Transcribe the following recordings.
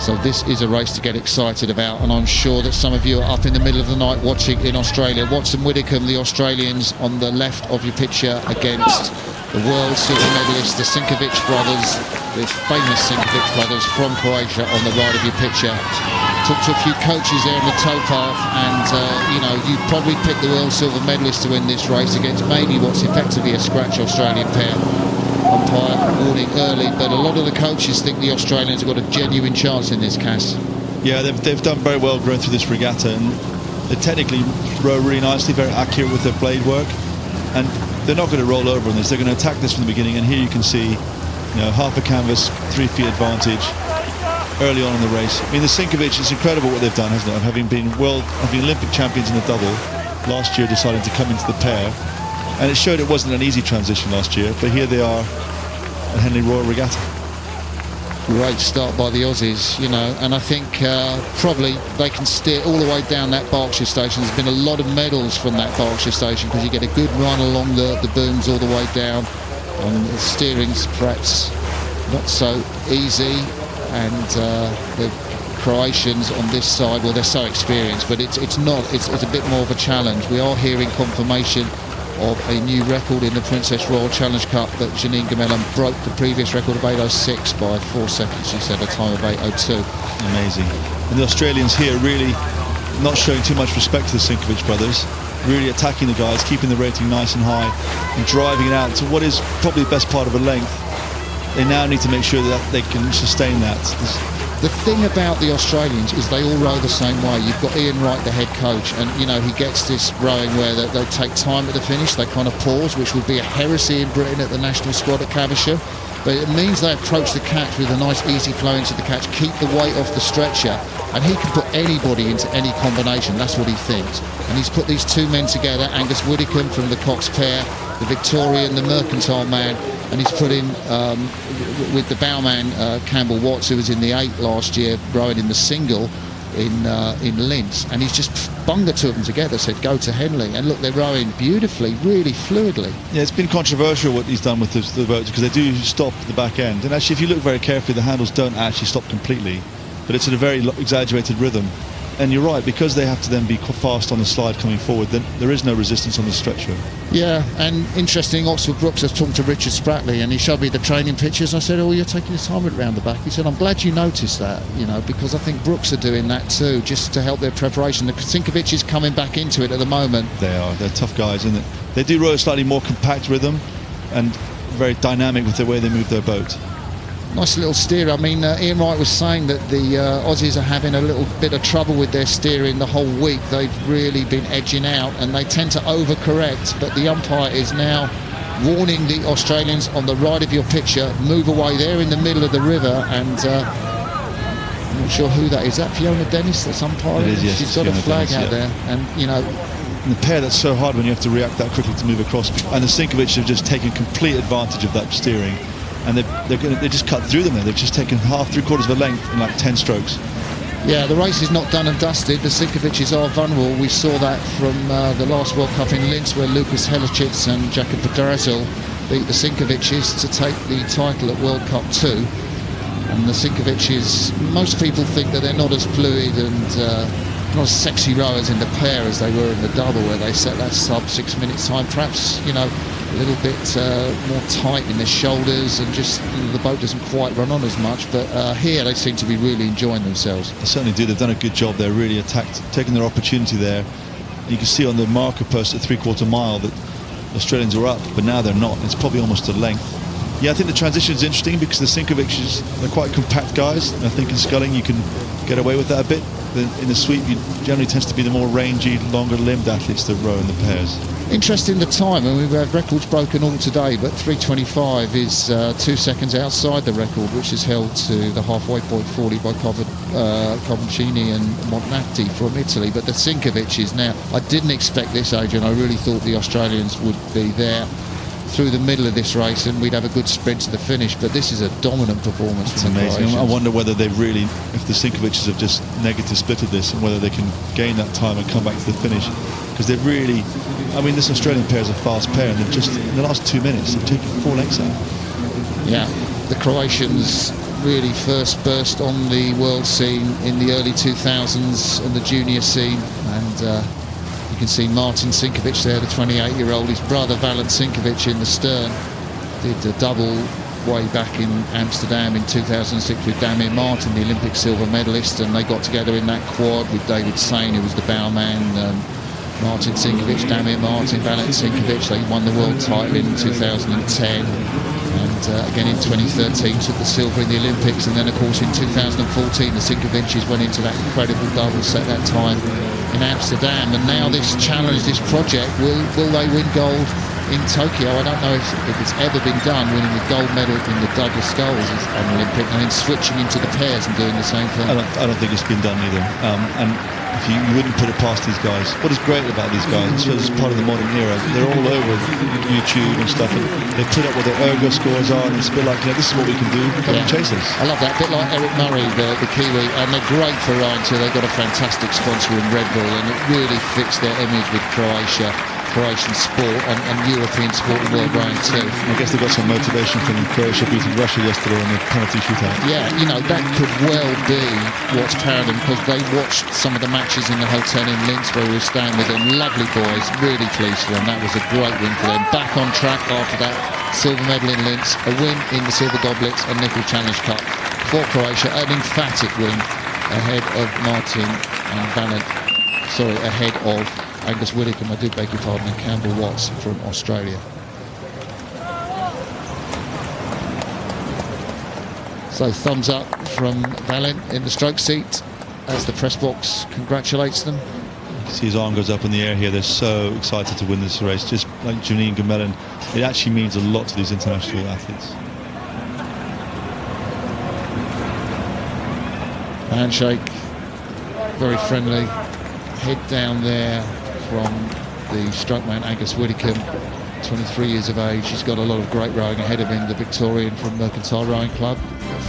So this is a race to get excited about, and I'm sure that some of you are up in the middle of the night watching in Australia. Watson Widdicombe, the Australians, on the left of your picture against the world silver medalists, the Sinkovic brothers, the famous Sinkovic brothers from Croatia, on the right of your picture. Talked to a few coaches there in the towpath, and you know, you probably picked the world silver medalist to win this race against maybe what's effectively a scratch Australian pair. Umpire warning early, but a lot of the coaches think the Australians have got a genuine chance in this, Cass. Yeah, they've done very well going through this regatta, and they technically row really nicely, very accurate with their blade work, and they're not going to roll over on this. They're going to attack this from the beginning, and here you can see, you know, half a canvas, 3 feet advantage early on in the race. I mean, the Sinkovic, it's incredible what they've done, hasn't it? Having been Olympic champions in the double last year, deciding to come into the pair, and it showed it wasn't an easy transition last year, but here they are at Henley Royal Regatta. Great start by the Aussies, you know, and I think probably they can steer all the way down that Berkshire station. There's been a lot of medals from that Berkshire station because you get a good run along the booms all the way down. The steering's perhaps not so easy, and the Croatians on this side, well, they're so experienced, but it's a bit more of a challenge. We are hearing confirmation of a new record in the Princess Royal Challenge Cup, but Janine Gamelin broke the previous record of 8:06 by 4 seconds. She said a time of 8:02. Amazing. And the Australians here really not showing too much respect to the Sinkovic brothers, really attacking the guys, keeping the rating nice and high, and driving it out to what is probably the best part of a length. They now need to make sure that they can sustain that. The thing about the Australians is they all row the same way. You've got Ian Wright, the head coach, and you know, he gets this rowing where they take time at the finish, they kind of pause, which would be a heresy in Britain at the national squad at Caversham. But it means they approach the catch with a nice easy flow into the catch, keep the weight off the stretcher, and he can put anybody into any combination. That's what he thinks. And he's put these two men together, Angus Widdicombe from the Cox pair, the Victorian, the Mercantile man, and he's put in with the bowman Campbell Watts, who was in the 8 last year, rowing in the single in Linz, and he's just bunged the two of them together, said go to Henley, and look, they're rowing beautifully, really fluidly. Yeah, it's been controversial what he's done with the boats, because they do stop at the back end, and actually if you look very carefully, the handles don't actually stop completely, but it's at a very exaggerated rhythm. And you're right, because they have to then be fast on the slide coming forward, then there is no resistance on the stretcher. Yeah, and interesting, Oxford Brooks has talked to Richard Spratley, and he showed me the training pictures. I said, oh, you're taking your time around the back. He said, I'm glad you noticed that, you know, because I think Brooks are doing that too, just to help their preparation. The Sinkovic is coming back into it at the moment. They're tough guys, and they do row a slightly more compact rhythm and very dynamic with the way they move their boat. Nice little steer. I mean, Ian Wright was saying that the Aussies are having a little bit of trouble with their steering the whole week. They've really been edging out, and they tend to overcorrect, but the umpire is now warning the Australians on the right of your picture, move away. There in the middle of the river, and I'm not sure who that is. Is that Fiona Dennis that's umpiring? It is, yes. She's got Fiona a flag Dennis, out there, and you know, and the pair, that's so hard when you have to react that quickly to move across, and the Sinkovic have just taken complete advantage of that steering. And they just cut through them there. They've just taken half, 3/4 of a length in like 10 strokes. Yeah, the race is not done and dusted. The Sinkovics are vulnerable. We saw that from the last World Cup in Linz, where Lucas Helicic and Jakob Podrazel beat the Sinkovics to take the title at World Cup 2. And the Sinkovics, most people think that they're not as fluid and not as sexy rowers in the pair as they were in the double, where they set that sub 6 minutes time. Perhaps, you know, a little bit more tight in their shoulders, and just, you know, the boat doesn't quite run on as much, but here they seem to be really enjoying themselves. They certainly do. They've done a good job there, really attacked, taking their opportunity there. You can see on the marker post at 3/4 mile that the Australians are up, but now they're not. It's probably almost a length. Yeah, I think the transition is interesting because the Sinkovics, they're quite compact guys, and I think in sculling you can get away with that a bit. In the sweep, you generally tends to be the more rangy, longer-limbed athletes that row in the pairs. Interesting the time, and we've had records broken all today, but 3:25 is 2 seconds outside the record, which is held to the halfway point 40 by Cavancini and Montanati from Italy. But the Sinkovic is now, I didn't expect this, Adrian. I really thought the Australians would be there through the middle of this race and we'd have a good sprint to the finish, but this is a dominant performance. It's amazing. I wonder whether they really, if the Sinkovics have just negative splitted this, and whether they can gain that time and come back to the finish, because they've really, I mean, this Australian pair is a fast pair, and they've just, in the last 2 minutes, they've taken 4 lengths out. Yeah, the Croatians really first burst on the world scene in the early 2000s and the junior scene, and you can see Martin Sinkovic there, the 28-year-old. His brother Valent Sinkovic in the stern did a double way back in Amsterdam in 2006 with Damir Martin, the Olympic silver medalist, and they got together in that quad with David Sane, who was the bowman, Martin Sinkovic, Damir Martin, Valent Sinkovic. They won the world title in 2010 and again in 2013 took the silver in the Olympics, and then of course in 2014 the Sinkovic's went into that incredible double set that time in Amsterdam. And now this challenge, this project, will they win gold in Tokyo? I don't know if it's ever been done, winning the gold medal in the double sculls on Olympic and then switching into the pairs and doing the same thing. I don't think it's been done either. And if you wouldn't put it past these guys. What is great about these guys, as part of the modern era, they're all over YouTube and stuff, and they put up what their ergo scores are, and it's a bit like, this is what we can do, come and chase us. I love that, a bit like Eric Murray, the Kiwi, and they're great for Ryan too. They've got a fantastic sponsor in Red Bull, and it really fits their image with Croatian sport and European sport and world rowing too. I guess they got some motivation from Croatia beating Russia yesterday in the penalty shootout. Yeah, that could well be what's powering them, because they watched some of the matches in the hotel in Linz where we were staying with them. Lovely boys, really pleased for them. That was a great win for them. Back on track after that silver medal in Linz, a win in the Silver Goblets and Nickalls Challenge Cup for Croatia, an emphatic win ahead of Martin and Valent. Ahead of Angus Widdicombe, I do beg your pardon, and Campbell Watts from Australia. So thumbs up from Valent in the stroke seat as the press box congratulates them. You see his arm goes up in the air here. They're so excited to win this race, just like Janine Gamelin. It actually means a lot to these international athletes. Handshake, very friendly. Head down there from the strokeman Angus Widdicombe, 23 years of age. He's got a lot of great rowing ahead of him. The Victorian from Mercantile Rowing Club.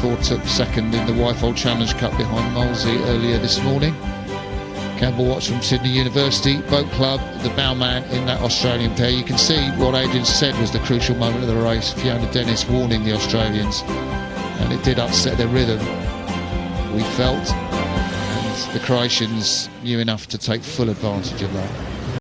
Ford took second in the Wifold Challenge Cup behind Molesey earlier this morning. Campbell Watts from Sydney University Boat Club, the bowman in that Australian pair. You can see what Adrian said was the crucial moment of the race. Fiona Dennis warning the Australians, and it did upset their rhythm, we felt. The Croatians knew enough to take full advantage of that.